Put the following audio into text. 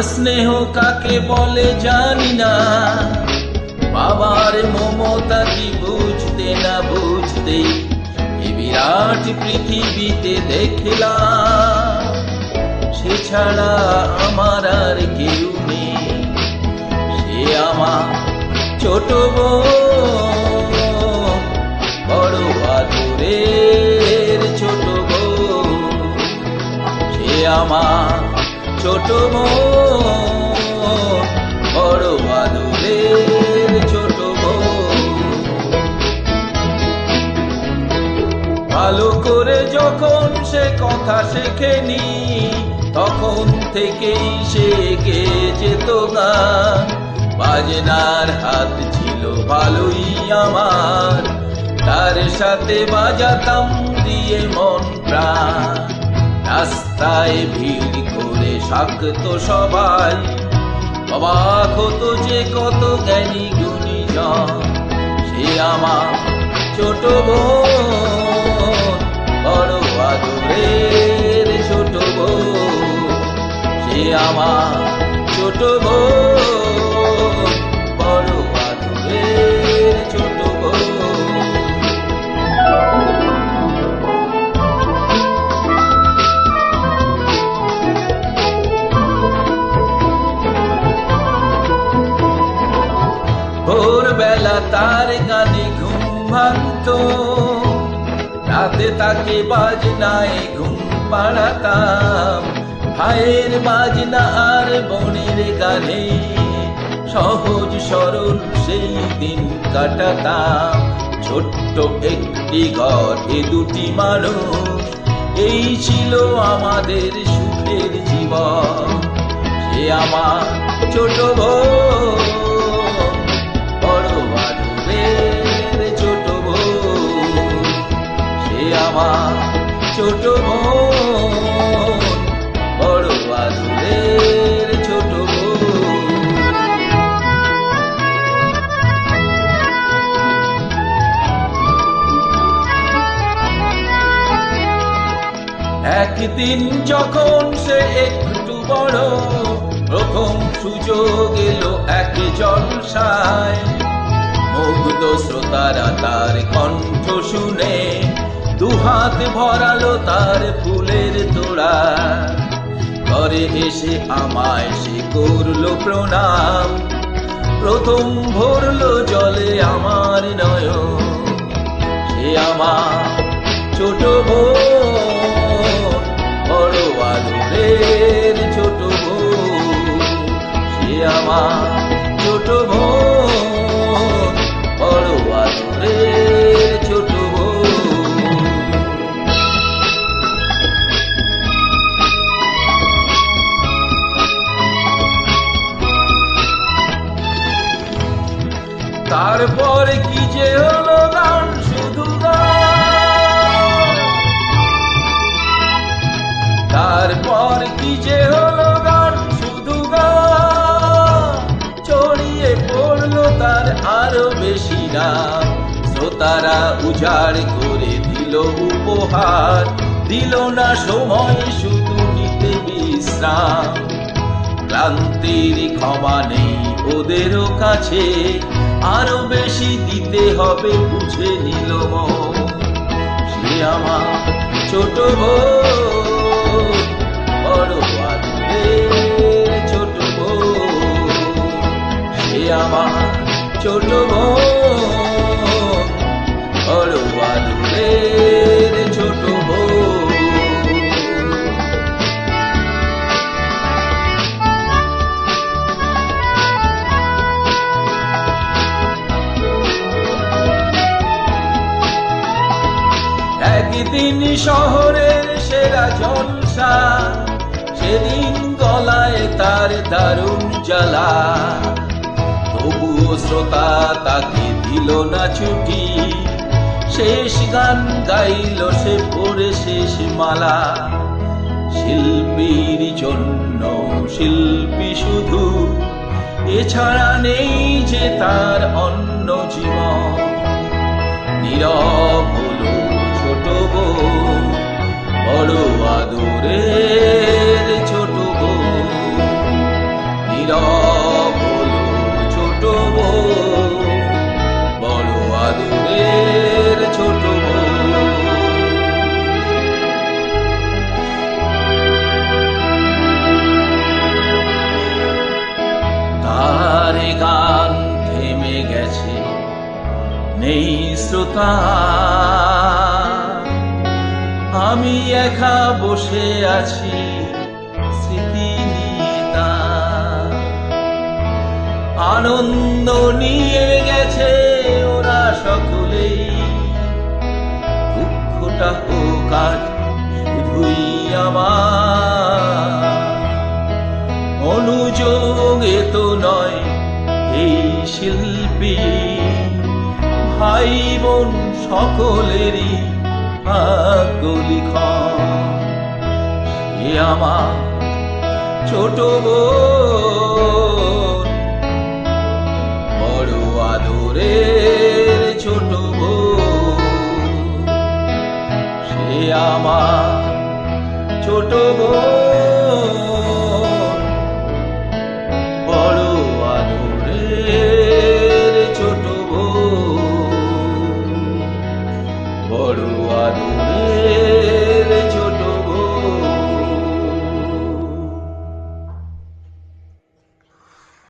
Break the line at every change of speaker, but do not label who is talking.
স্নেহ কাকে বলে জানি না, বাবার মমতা কি বুঝতে না বুঝতে এই বিরাট পৃথিবীতে দেখলাম, সে ছাড়া আমার আর কেউ নেই। সে আমার ছোট বোন, বড় আদরের ছোট বোন। সে আমার ছোট বোন, বড় আদরের ছোট বোন। ভালো করে যখন সে কথা শেখেনি, তখন থেকেই সে গেয়ে যেত গান। বাজনার হাত ছিল ভালোই আমার, তার সাথে বাজাতাম দিয়ে মন প্রাণ। রাস্তায় ভিড় করে শাকতো সবাই, অবাক হতো যে কত জ্ঞানী গুণীজন। সে আমার ছোট বোন, বড় আদরের ছোট বোন। সে আমার ছোট বোন, বড় আদরের ছোট বোন। ভোরবেলা তার গানে ঘুম ভাঙতো, রাতে তাকে বাজনায় ঘুম পাড়াতাম। ভাইয়ের বাজনা আর বোনের গানে সহজ সরল সেই দিন কাটাতাম। ছোট্ট একটি ঘর, এ দুটি মানুষ, এই ছিল আমাদের সুখের জীবন। সে আমার ছোট বোন, বড় আদরের ছোট বোন। সে আমার ছোট বোন, বড় আদরের ছোট বোন। একদিন যখন সে একটু বড়, প্রথম সুযোগ এলো এক জলসায়। মুগ্ধ শ্রোতারা তার কণ্ঠ শুনে দুহাত ভরালো তার ফুলের তোড়া। ঘরে এসে আমায় সে করলো প্রণাম, প্রথম ভরলো জলে আমার নয়ন। সে আমার ছোট বোন, বড় আদরের ছোট বোন। সে আমার ছোট বোন, বড় আদরের ছোট বোন। তারপর কি যে হলো গান, শুধু গান। তারপর কি যে হলো গান, শুধু গান। ছড়িয়ে পড়লো তার আরো বেশি নাম। শ্রোতারা উজাড় করে দিল উপহার, দিল না সময় শুধু নিতে বিশ্রাম। ক্লান্তির ক্ষমা নেই ওদেরও কাছে, আরো বেশি দিতে হবে বুঝে নিল মন। সে আমার ছোট বোন, বড় আদরের ছোট বোন। সে আমার ছোট বোন, বড় আদরের ছোট বোন। একদিন শহরের সেরা জলসা, সেদিন গলায় তার দারুণ জ্বালা। তবুও শ্রোতা তাকে দিল না ছুটি, শেষ গান গাইল সে পড়ে শেষ মালা। শিল্পীর জন্য শিল্পী শুধু, এছাড়া নেই যে তার অন্য জীবন। নীরব হলো ছোট বোন, বড় আদরের ছোট বোন। নেই শ্রোতা, আমি একা বসে আছি স্মৃতি নিয়ে তার। আনন্দ নিয়ে গেছে ওরা সকলেই, দুঃখটা হোক আজ শুধুই আমার। অনুযোগ এ তো নয় এই শিল্পী, ভাই বোন সকলেরই ভাগ্য লিখন। সে আমার ছোট বোন, বড় আদরের ছোট বোন। সে আমার ছোট বোন।